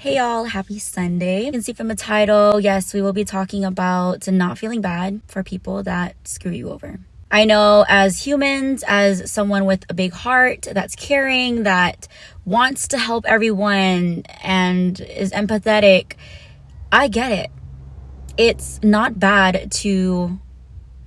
Hey y'all, happy Sunday. You can see from the title, yes, we will be talking about not feeling bad for people that screw you over. I know as humans, as someone with a big heart that's caring, that wants to help everyone and is empathetic, I get it. It's not bad to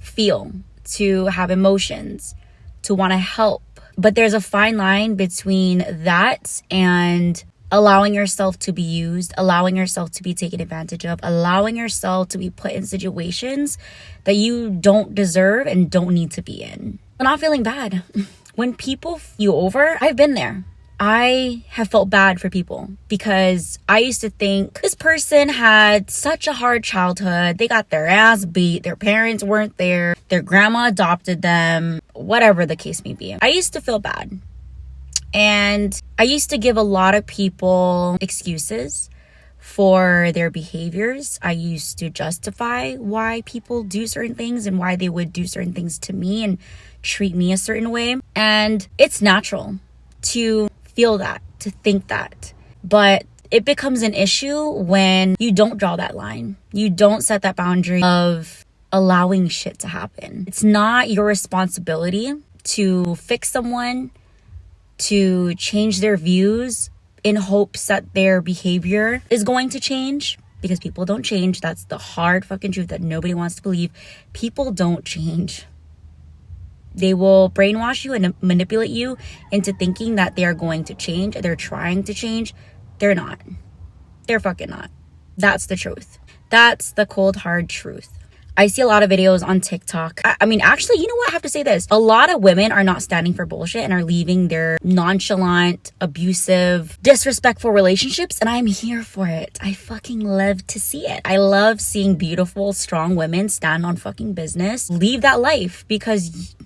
feel, to have emotions, to want to help. But there's a fine line between that and allowing yourself to be used, allowing yourself to be taken advantage of, allowing yourself to be put in situations that you don't deserve and don't need to be in. I'm not feeling bad. When people f you over, I've been there. I have felt bad for people because I used to think this person had such a hard childhood. They got their ass beat. Their parents weren't there. Their grandma adopted them, whatever the case may be. I used to feel bad. And I used to give a lot of people excuses for their behaviors. I used to justify why people do certain things and why they would do certain things to me and treat me a certain way. And it's natural to feel that, to think that. But it becomes an issue when you don't draw that line. You don't set that boundary of allowing shit to happen. It's not your responsibility to fix someone, to change their views in hopes that their behavior is going to change, because people don't change. That's the hard fucking truth that nobody wants to believe. People don't change. They will brainwash you and manipulate you into thinking that they are going to change. They're trying to change. They're not. They're fucking not. That's the truth. That's the cold, hard truth. I see a lot of videos on TikTok. I mean, actually, you know what? I have to say this. A lot of women are not standing for bullshit and are leaving their nonchalant, abusive, disrespectful relationships. And I'm here for it. I fucking love to see it. I love seeing beautiful, strong women stand on fucking business. Leave that life because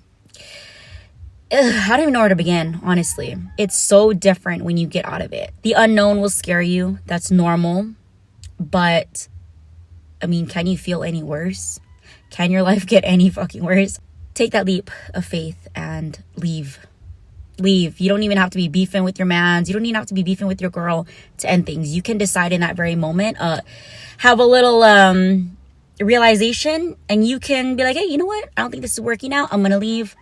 I don't even know where to begin, honestly. It's so different when you get out of it. The unknown will scare you. That's normal. But I mean, can you feel any worse? Can your life get any fucking worse? Take that leap of faith and leave. Leave. You don't even have to be beefing with your mans. You don't even have to be beefing with your girl to end things. You can decide in that very moment, have a little realization, and you can be like, hey, you know what? I don't think this is working out. I'm gonna leave.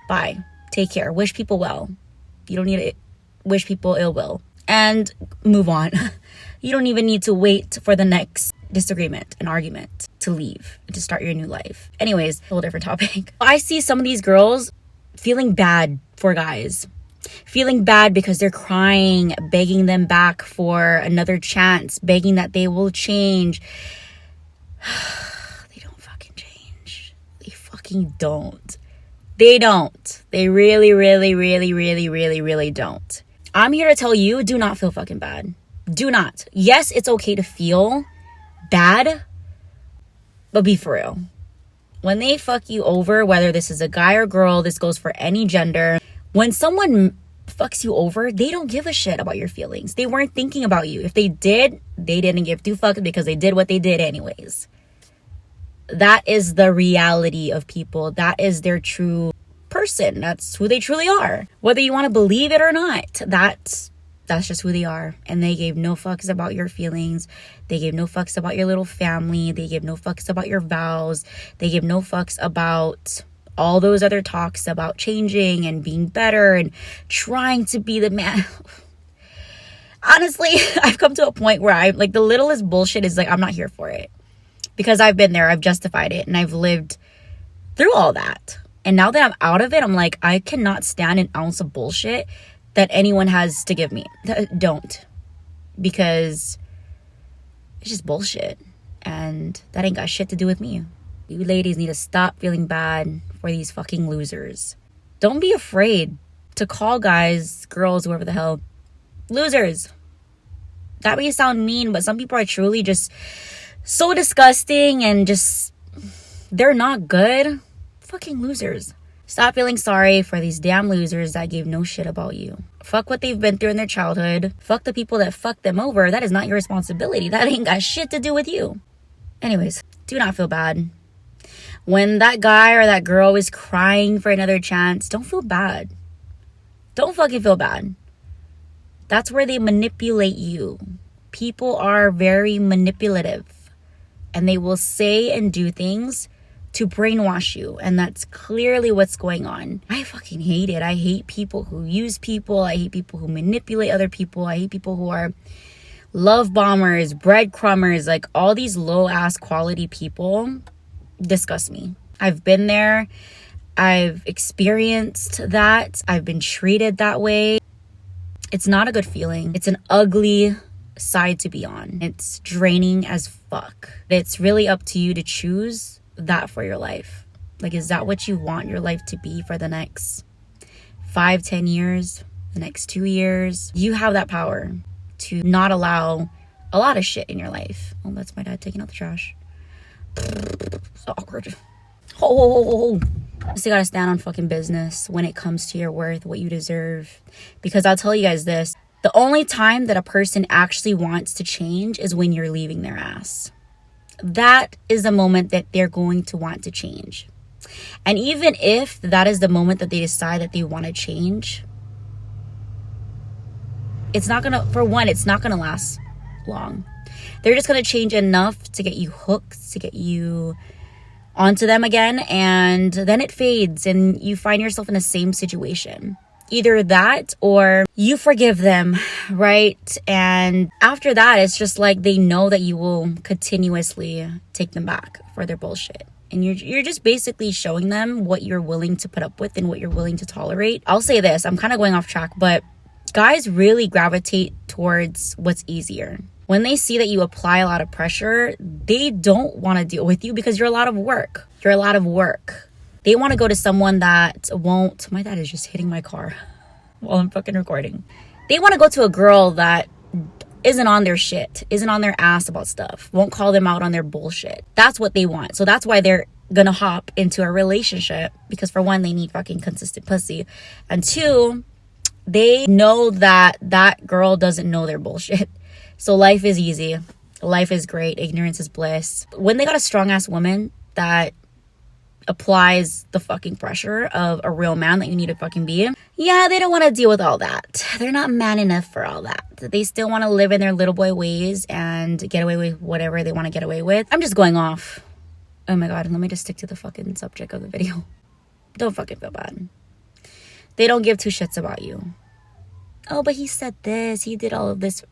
Bye. Take care. Wish people well. You don't need to wish people ill will. And move on. You don't even need to wait for the next disagreement, an argument, to leave and to start your new life. Anyways, a whole different topic. I see some of these girls feeling bad for guys, feeling bad because they're crying, begging them back for another chance, begging that they will change. They don't fucking change. They fucking don't. They don't. They really, really, really, really, really, really don't. I'm here to tell you, do not feel fucking bad. Do not. Yes, it's okay to feel bad, but be for real. When they fuck you over, whether this is a guy or girl, this goes for any gender. When someone fucks you over, they don't give a shit about your feelings. They weren't thinking about you. If they did, they didn't give two fucks because they did what they did anyways. That is the reality of people. That is their true person. That's who they truly are. Whether you want to believe it or not, that's just who they are. And they gave no fucks about your feelings. They gave no fucks about your little family. They gave no fucks about your vows. They gave no fucks about all those other talks about changing and being better and trying to be the man. Honestly, I've come to a point where I'm like, the littlest bullshit is like, I'm not here for it. Because I've been there, I've justified it, and I've lived through all that. And now that I'm out of it, I'm like, I cannot stand an ounce of bullshit that anyone has to give me. Don't. Because it's just bullshit. And that ain't got shit to do with me. You ladies need to stop feeling bad for these fucking losers. Don't be afraid to call guys, girls, whoever the hell, losers. That may sound mean, but some people are truly just so disgusting and just, they're not good. Fucking losers. Stop feeling sorry for these damn losers that gave no shit about you. Fuck what they've been through in their childhood. Fuck the people that fucked them over. That is not your responsibility. That ain't got shit to do with you. Anyways, do not feel bad. When that guy or that girl is crying for another chance, don't feel bad. Don't fucking feel bad. That's where they manipulate you. People are very manipulative, and they will say and do things to brainwash you, and that's clearly what's going on. I fucking hate it. I hate people who use people. I hate people who manipulate other people. I hate people who are love bombers, breadcrumbers, like all these low ass quality people disgust me. I've been there. I've experienced that. I've been treated that way. It's not a good feeling. It's an ugly side to be on. It's draining as fuck. It's really up to you to choose that for your life. Like, is that what you want your life to be for the next 5-10 years, the next 2 years? You have that power to not allow a lot of shit in your life. Oh, that's my dad taking out the trash. So awkward. Oh. You gotta stand on fucking business when it comes to your worth, what you deserve. Because I'll tell you guys this, the only time that a person actually wants to change is when you're leaving their ass. That is the moment that they're going to want to change. And even if that is the moment that they decide that they want to change, it's not gonna last long. They're just gonna change enough to get you hooked, to get you onto them again, and then it fades and you find yourself in the same situation. Either that or you forgive them, right? And after that, it's just like they know that you will continuously take them back for their bullshit. And you're just basically showing them what you're willing to put up with and what you're willing to tolerate. I'll say this, I'm kind of going off track, but guys really gravitate towards what's easier. When they see that you apply a lot of pressure, they don't want to deal with you because you're a lot of work. They want to go to someone that won't... My dad is just hitting my car while I'm fucking recording. They want to go to a girl that isn't on their shit, isn't on their ass about stuff, won't call them out on their bullshit. That's what they want. So that's why they're gonna hop into a relationship, because for one, they need fucking consistent pussy. And two, they know that that girl doesn't know their bullshit. So life is easy. Life is great. Ignorance is bliss. When they got a strong ass woman that applies the fucking pressure of a real man that you need to fucking be, yeah, they don't want to deal with all that. They're not man enough for all that. They still want to live in their little boy ways and get away with whatever they want to get away with. I'm just going off. Oh my god, let me just stick to the fucking subject of the video. Don't fucking feel bad. They don't give two shits about you. Oh, but he said this, he did all of this.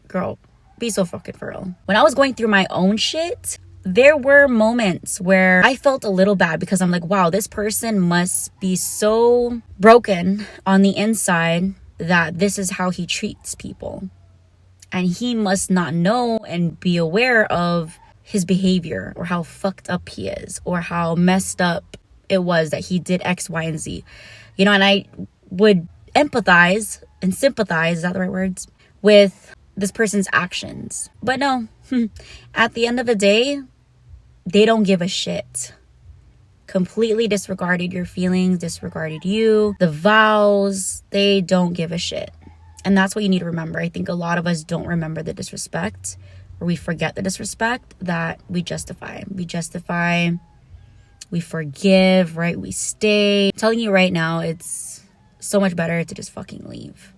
Girl, be so fucking for real. When I was going through my own shit, there were moments where I felt a little bad because I'm like, wow, this person must be so broken on the inside that this is how he treats people. And he must not know and be aware of his behavior, or how fucked up he is, or how messed up it was that he did X, Y, and Z. You know, and I would empathize and sympathize, is that the right words, with this person's actions. But no, at the end of the day, they don't give a shit. Completely disregarded your feelings, disregarded you, the vows. They don't give a shit. And that's what you need to remember. I think a lot of us don't remember the disrespect, or we forget the disrespect that we justify. We forgive, right? We stay. I'm telling you right now, it's so much better to just fucking leave.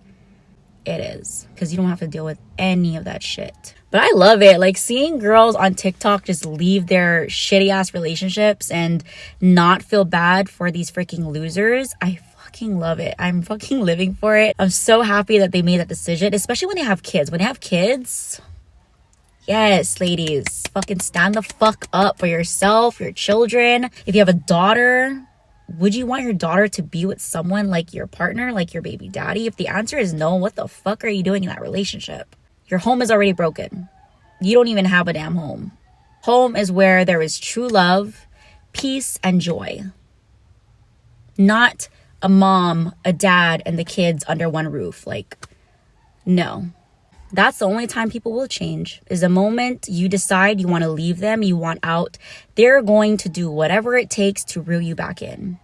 It is, because you don't have to deal with any of that shit. But I love it, like seeing girls on TikTok just leave their shitty ass relationships and not feel bad for these freaking losers. I fucking love it. I'm fucking living for it. I'm so happy that they made that decision, especially when they have kids. When they have kids, yes, ladies, fucking stand the fuck up for yourself, your children. If you have a daughter, would you want your daughter to be with someone like your partner, like your baby daddy? If the answer is no, what the fuck are you doing in that relationship? Your home is already broken. You don't even have a damn home. Home is where there is true love, peace, and joy. Not a mom, a dad, and the kids under one roof. Like, no. That's the only time people will change, is the moment you decide you want to leave them, you want out. They're going to do whatever it takes to reel you back in.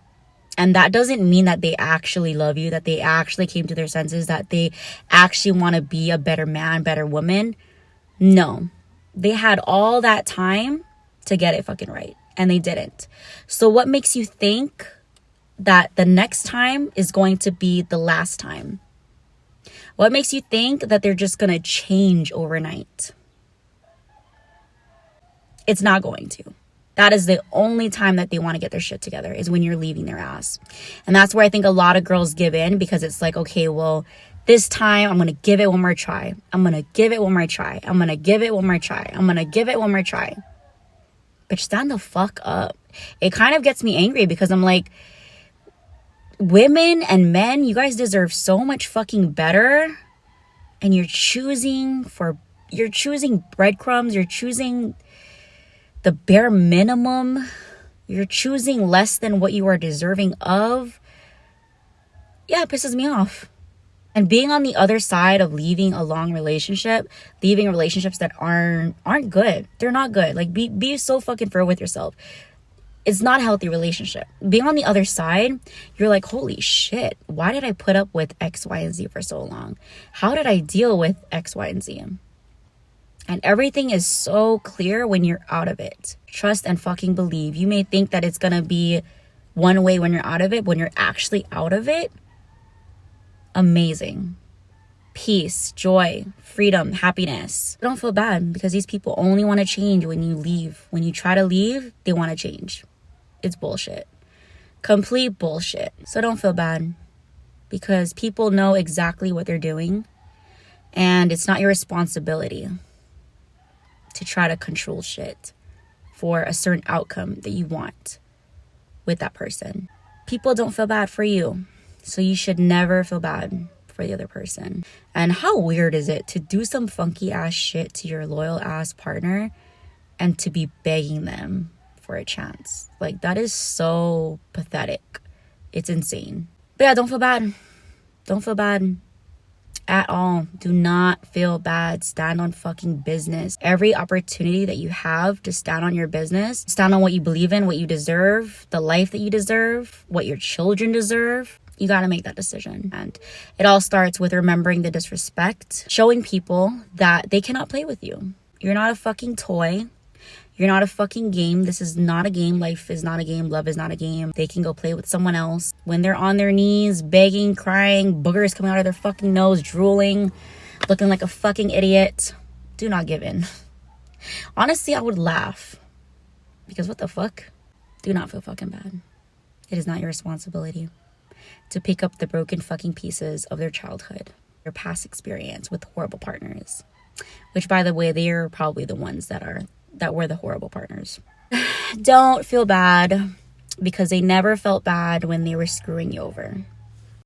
And that doesn't mean that they actually love you, that they actually came to their senses, that they actually want to be a better man, better woman. No. They had all that time to get it fucking right, and they didn't. So what makes you think that the next time is going to be the last time? What makes you think that they're just gonna change overnight? It's not going to. That is the only time that they want to get their shit together, is when you're leaving their ass. And that's where I think a lot of girls give in, because it's like, okay, well, this time I'm going to give it one more try. I'm going to give it one more try. I'm going to give it one more try. I'm going to give it one more try. Bitch, stand the fuck up. It kind of gets me angry, because I'm like, women and men, you guys deserve so much fucking better. And you're choosing breadcrumbs. You're choosing the bare minimum. You're choosing less than what you are deserving of. Yeah, it pisses me off. And being on the other side of leaving a long relationship, leaving relationships that aren't good. They're not good. Like, be so fucking fair with yourself. It's not a healthy relationship. Being on the other side, you're like, holy shit, why did I put up with X, Y, and Z for so long? How did I deal with X, Y, and Z? And everything is so clear when you're out of it. Trust and fucking believe. You may think that it's gonna be one way when you're out of it, but when you're actually out of it, amazing. Peace, joy, freedom, happiness. Don't feel bad, because these people only want to change when you leave. When you try to leave, they want to change. It's bullshit. Complete bullshit. So don't feel bad, because people know exactly what they're doing, and it's not your responsibility to try to control shit for a certain outcome that you want with that person. People don't feel bad for you, so you should never feel bad for the other person. And how weird is it to do some funky ass shit to your loyal ass partner and to be begging them for a chance? Like, that is so pathetic. It's insane. But yeah, don't feel bad. Don't feel bad at all. Do not feel bad. Stand on fucking business. Every opportunity that you have to stand on your business, stand on what you believe in, what you deserve, the life that you deserve, what your children deserve, you got to make that decision. And it all starts with remembering the disrespect, showing people that they cannot play with you. You're not a fucking toy. You're not a fucking game. This is not a game. Life is not a game. Love is not a game. They can go play with someone else. When they're on their knees, begging, crying, boogers coming out of their fucking nose, drooling, looking like a fucking idiot, do not give in. Honestly, I would laugh, because what the fuck? Do not feel fucking bad. It is not your responsibility to pick up the broken fucking pieces of their childhood, their past experience with horrible partners, which, by the way, they are probably the ones that were the horrible partners. Don't feel bad, because they never felt bad when they were screwing you over.